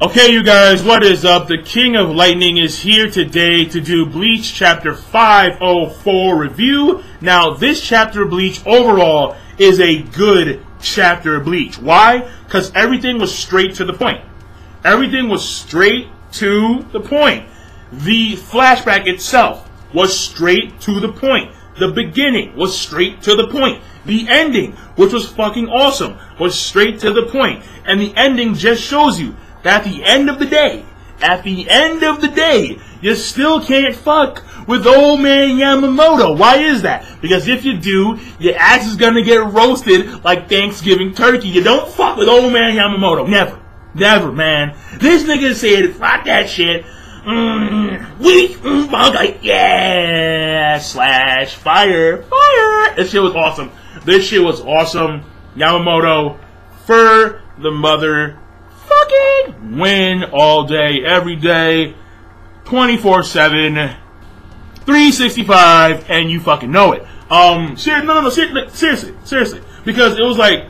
Okay, you guys, what is up? The King of Lightning is here today to do Bleach Chapter 504 review. Now, this Chapter of Bleach overall is a good Chapter of Bleach. Why? Because everything was straight to the point. Everything was straight to the point. The flashback itself was straight to the point. The beginning was straight to the point. The ending, which was fucking awesome, was straight to the point. And the ending just shows you that at the end of the day, you still can't fuck with old man Yamamoto. Why is that? Because if you do, your ass is gonna get roasted like Thanksgiving turkey. You don't fuck with old man Yamamoto. Never. Never, man. This nigga said, fuck that shit. Weak, bug, yeah, slash, fire, fire. This shit was awesome. This shit was awesome. Yamamoto, for the mother fucking win all day, every day, 24/7, 365, and you fucking know it. Seriously, because it was like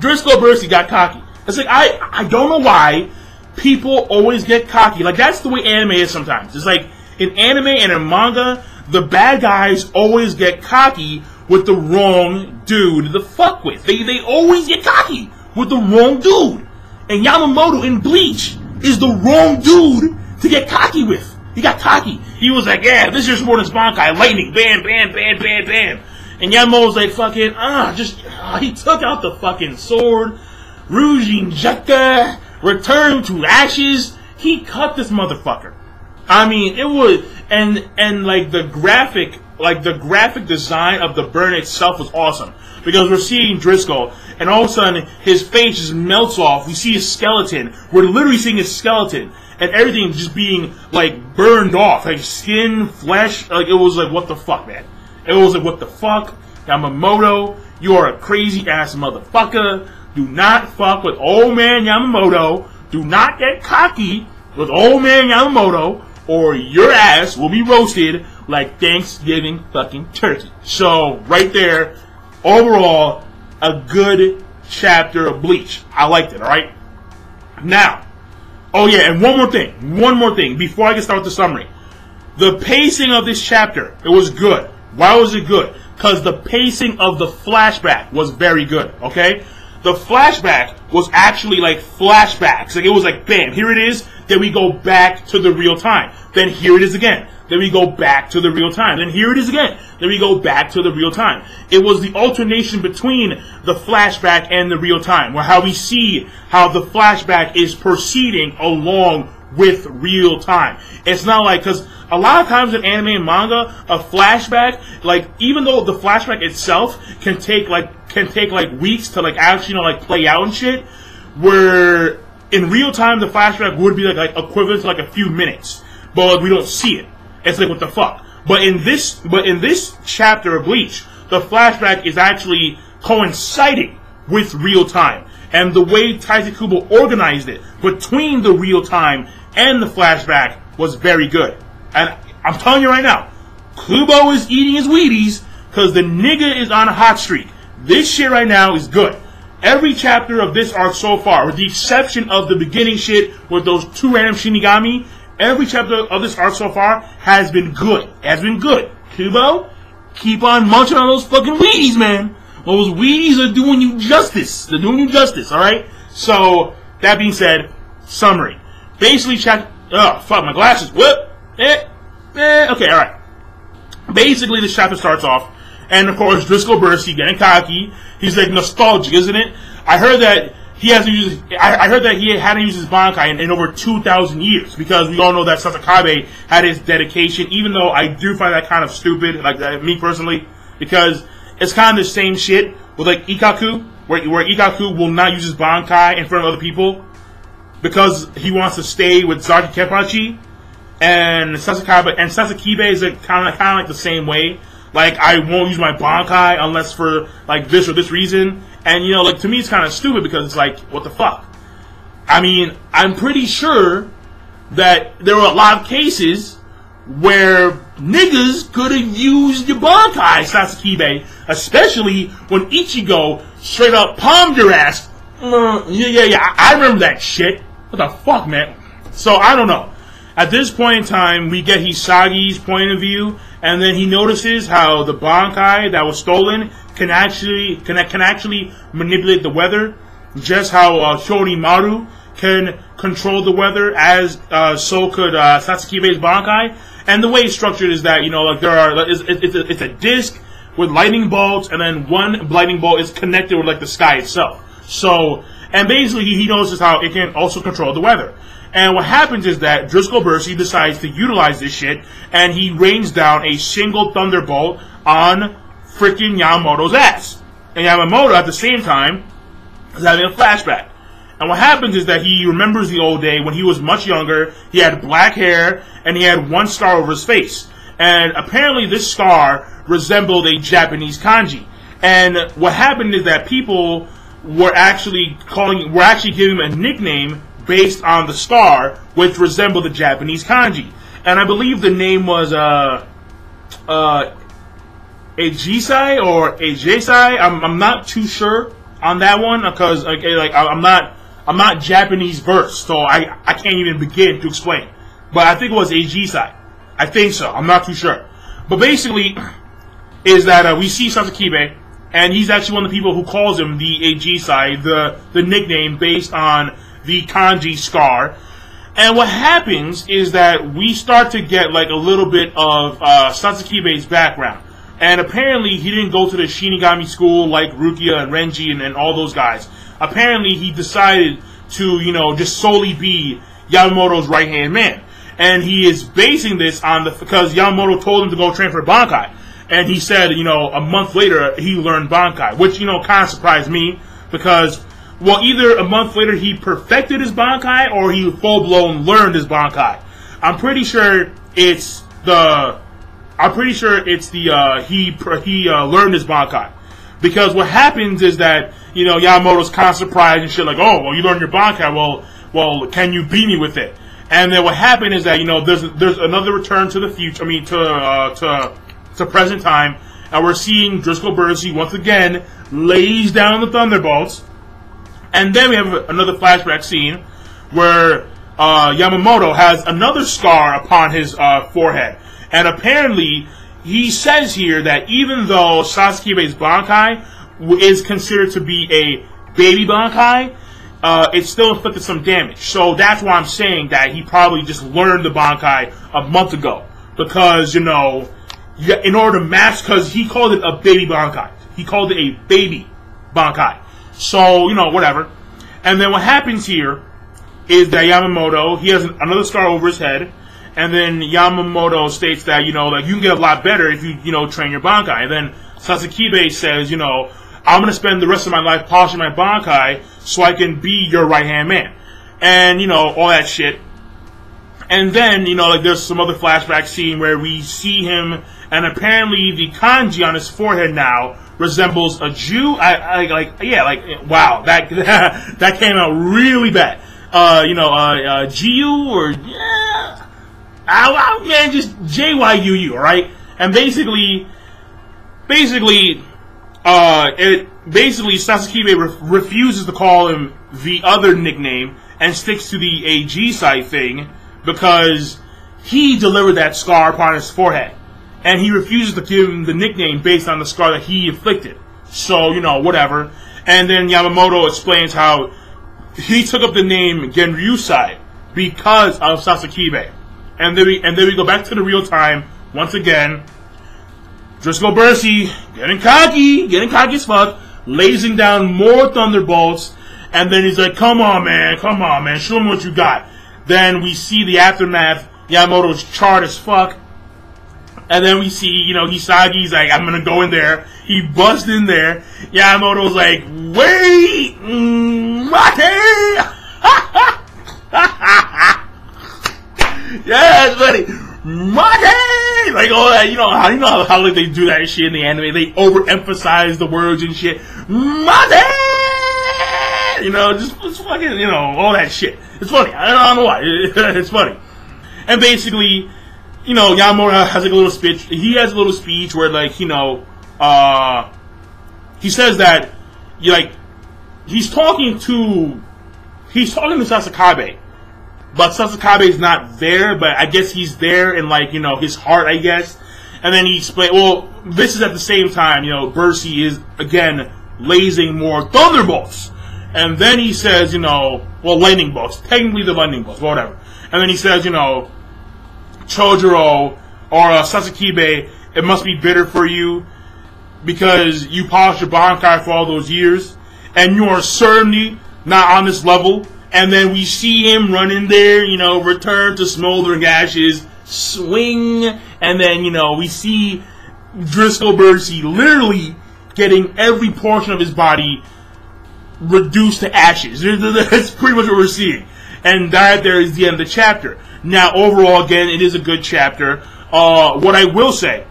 Driscoll Bursey got cocky. It's like I don't know why people always get cocky. Like, that's the way anime is sometimes. It's like in anime and in manga, the bad guys always get cocky with the wrong dude to fuck with. They always get cocky with the wrong dude. And Yamamoto in Bleach is the wrong dude to get cocky with. He got cocky. He was like, yeah, this is Morton's Bankai, lightning, bam, bam, bam, bam, bam. And Yamamoto's like, fucking, he took out the fucking sword. Rujin Jekka, return to ashes. He cut this motherfucker. I mean, it was, and like the graphic design of the burn itself was awesome. Because we're seeing Driscoll, and all of a sudden, his face just melts off. We see his skeleton. We're literally seeing his skeleton. And everything just being, like, burned off. Like, skin, flesh. Like, it was like, what the fuck, man? It was like, what the fuck? Yamamoto, you are a crazy-ass motherfucker. Do not fuck with old man Yamamoto. Do not get cocky with old man Yamamoto, or your ass will be roasted like Thanksgiving fucking turkey. So, right there, overall, a good chapter of Bleach. I liked it, alright? Now, oh yeah, and one more thing, before I get started with the summary. The pacing of this chapter, it was good. Why was it good? Because the pacing of the flashback was very good, okay? The flashback was actually like flashbacks. Like, it was like, bam, here it is, then we go back to the real time. Then here it is again. Then we go back to the real time. Then here it is again. Then we go back to the real time. It was the alternation between the flashback and the real time, where how we see how the flashback is proceeding along with real time. It's not like, because a lot of times in anime and manga, a flashback, like, even though the flashback itself can take like weeks to like actually, you know, like play out and shit, where in real time the flashback would be like equivalent to like a few minutes, but like we don't see it. It's like, what the fuck? But in this chapter of Bleach, the flashback is actually coinciding with real time. And the way Taichi Kubo organized it between the real time and the flashback was very good. And I'm telling you right now, Kubo is eating his Wheaties because the nigga is on a hot streak. This shit right now is good. Every chapter of this arc so far, with the exception of the beginning shit with those two random Shinigami, every chapter of this arc so far has been good. Kubo, keep on munching on those fucking Wheaties, man. Those Wheaties are doing you justice. They're doing you justice, alright? So, that being said, summary. Basically, oh, fuck, my glasses. Whoop. Okay, alright. Basically, this chapter starts off, and of course, Driscoll Bursey getting cocky. He's like nostalgic, isn't it? I heard that he hasn't used. I heard that he hadn't used his Bankai in over 2,000 years, because we all know that Sasakabe had his dedication. Even though I do find that kind of stupid, like me personally, because it's kind of the same shit with like Ikkaku, where Ikkaku will not use his Bankai in front of other people because he wants to stay with Zaki Kenpachi, and Sasakibe is like, kind of like the same way. Like, I won't use my Bankai unless for like this or this reason. And, you know, like, to me it's kind of stupid, because it's like, what the fuck? I mean, I'm pretty sure that there were a lot of cases where niggas could have used your Bankai, Sasakibe, especially when Ichigo straight up palmed your ass. Yeah, I remember that shit. What the fuck, man? So, I don't know. At this point in time, we get Hisagi's point of view, and then he notices how the Bankai that was stolen can actually manipulate the weather, just how Shorimaru can control the weather, as so could Satsukibe's Bankai. And the way it's structured is that, you know, like it's a disc with lightning bolts, and then one lightning bolt is connected with like the sky itself. So, and basically he notices how it can also control the weather. And what happens is that Driscoll Bursey decides to utilize this shit, and he rains down a single thunderbolt on freaking Yamamoto's ass. And Yamamoto, at the same time, is having a flashback. And what happens is that he remembers the old day when he was much younger, he had black hair, and he had one scar over his face. And apparently this scar resembled a Japanese kanji. And what happened is that people were actually giving him a nickname based on the scar, which resembled the Japanese kanji. And I believe the name was Ejisai or Ejesai. I'm not too sure on that one, because I'm not Japanese versed, so I can't even begin to explain. But I think it was Ejisai. I think so. I'm not too sure. But basically, is that we see Satsukibe, and he's actually one of the people who calls him the Ejisai, the nickname based on the kanji scar. And what happens is that we start to get like a little bit of Satsukibe's background. And apparently he didn't go to the Shinigami school like Rukia and Renji and all those guys. Apparently he decided to, you know, just solely be Yamamoto's right-hand man. And he is basing this on because Yamamoto told him to go train for Bankai. And he said, you know, a month later he learned Bankai, which, you know, kind of surprised me, because, well, either a month later he perfected his Bankai or he full-blown learned his Bankai. I'm pretty sure it's the he learned his Bankai. Because what happens is that, you know, Yamamoto's kind of surprised and shit, like, oh, well, you learned your Bankai, well, can you beat me with it? And then what happened is that, you know, there's another return to the future, to present time, and we're seeing Driscoll Bursey once again lays down the thunderbolts. And then we have another flashback scene where Yamamoto has another scar upon his forehead. And apparently, he says here that even though Satsukibe's Bankai is considered to be a baby Bankai, it still inflicted some damage. So that's why I'm saying that he probably just learned the Bankai a month ago. Because, you know, in order to match, because he called it a baby Bankai. He called it a baby Bankai. So, you know, whatever. And then what happens here is that Yamamoto, he has another scar over his head. And then Yamamoto states that, you know, like, you can get a lot better if you know, train your Bankai. And then Satsukibe says, you know, I'm going to spend the rest of my life polishing my Bankai so I can be your right-hand man. And, you know, all that shit. And then, you know, like, there's some other flashback scene where we see him, and apparently the kanji on his forehead now resembles a Jew. Wow, that came out really bad. Jiu, or, yeah. Man, just JYUU, alright? And basically, Satsukibe refuses to call him the other nickname and sticks to the Ejisai thing because he delivered that scar upon his forehead. And he refuses to give him the nickname based on the scar that he inflicted. So, you know, whatever. And then Yamamoto explains how he took up the name Genryusai because of Satsukibe. And then we go back to the real time once again. Driscoll Bursey getting cocky as fuck, lasing down more thunderbolts, and then he's like, come on, man, show me what you got. Then we see the aftermath. Yamamoto's charred as fuck. And then we see, you know, Hisagi's like, I'm gonna go in there. He busts in there. Yamamoto's like, wait, mate! Yeah, it's funny. Mate! Like all that, you know how like, they do that shit in the anime. They overemphasize the words and shit. Mate! You know, just fucking, you know, all that shit. It's funny. I don't know why. It's funny. And basically, you know, Yamamoto has like a little speech. He has a little speech where, like, you know, he says that, like, he's talking to he's talking to Sasakabe, but Sasakabe is not there, but I guess he's there in, like, you know, his heart, I guess. And then he explained, well, this is at the same time, you know, Bursey is, again, lasing more thunderbolts. And then he says, you know, well, lightning bolts, technically the lightning bolts, whatever. And then he says, you know, Chojuro or Sasakabe, it must be bitter for you because you polished your Bankai for all those years, and you are certainly not on this level. And then we see him run in there, you know, return to smoldering ashes, swing, and then, you know, we see Driscoll Bursey literally getting every portion of his body reduced to ashes. That's pretty much what we're seeing. And that there is the end of the chapter. Now, overall, again, it is a good chapter. What I will say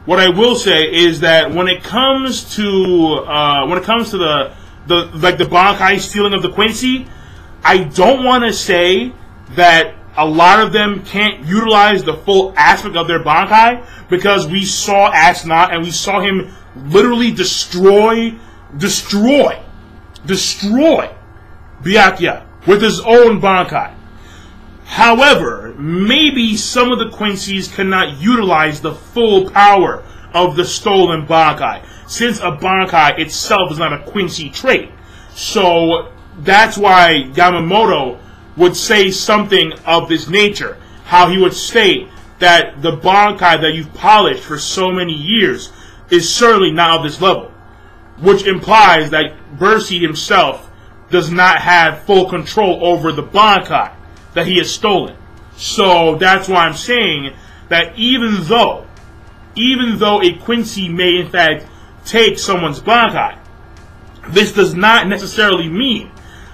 is that when it comes to the Bankai stealing of the Quincy, I don't want to say that a lot of them can't utilize the full aspect of their Bankai, because we saw Asnot and we saw him literally destroy Byakuya with his own Bankai. However, maybe some of the Quincy's cannot utilize the full power of the stolen Bankai, since a Bankai itself is not a Quincy trait. So that's why Yamamoto would say something of this nature, how he would state that the Bankai that you've polished for so many years is certainly not of this level, which implies that Bursey himself does not have full control over the Bankai that he has stolen. So that's why I'm saying that even though a Quincy may in fact take someone's Bankai, this does not necessarily mean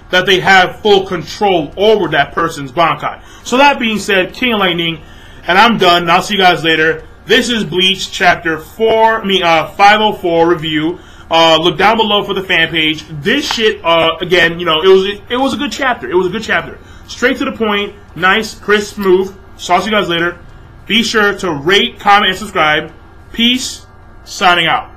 that they have full control over that person's Bankai. So that being said, King of Lightning, and I'm done, and I'll see you guys later. This is Bleach Chapter 504 review. Look down below for the fan page. This shit, again, you know, it was a good chapter. It was a good chapter. Straight to the point, nice, crisp, smooth. So I'll see you guys later. Be sure to rate, comment, and subscribe. Peace. Signing out.